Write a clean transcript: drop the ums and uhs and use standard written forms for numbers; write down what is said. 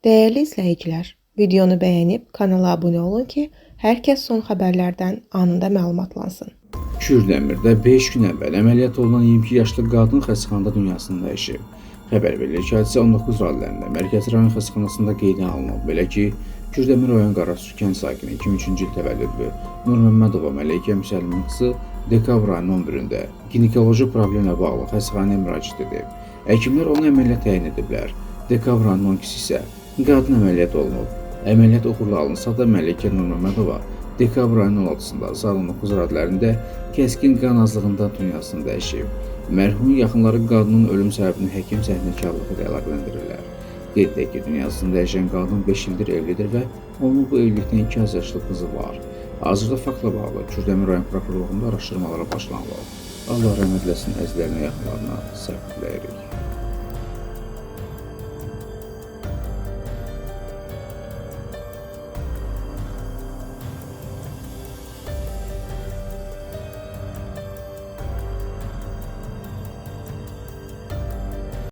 Değerli izləyicilər, videonu bəyənib kanala abunə olun ki, hər kəs son xəbərlərdən anında məlumatlansın. Kürdəmirdə 5 gün əvvəl əməliyyat olunan 22 yaşlı qadın xəstəxanada dünyasını dəyişib. Xəbər verilir ki, hadisə 19 rayonlarında Mərkəzi rayon xəstəxanasında qeydə alınıb. Belə ki, Kürdəmir rayon Qarasuq kənd sakini 2003-cü il təvəllüdlü Nur Məmmədova Məleykə Müsəlmin qızı dekabr ayının 11-də ginekoloji problemlə bağlı xəstəxanaya müraciət edib. Həkimlər onu əməliyyat təyin ediblər. Dekabr ayının 12-si isə qadın əməliyyat olunub. Əməliyyat uğurlu alınsa da Məleykə Nur Məmmədova dekabr ayının 16-sında saat 19 radələrində kəskin qan azlığından dünyasını dəyişib. Mərhumun yaxınları qadının ölüm səbəbini həkim səhnəkarlığı ilə əlaqələndirirlər. Qeyd edək ki, dünyasını dəyişən qadın 5 ildir evlidir və onun bu evlilikdən 2 az yaşlı qızı var. Hazırda faktla bağlı Kürdəmir rayon prokurorluğunda araşdırmalara başlanılıb. Allah rəhmət eləsin, əzizlərinə, yaxınlarına səbr diləyirik.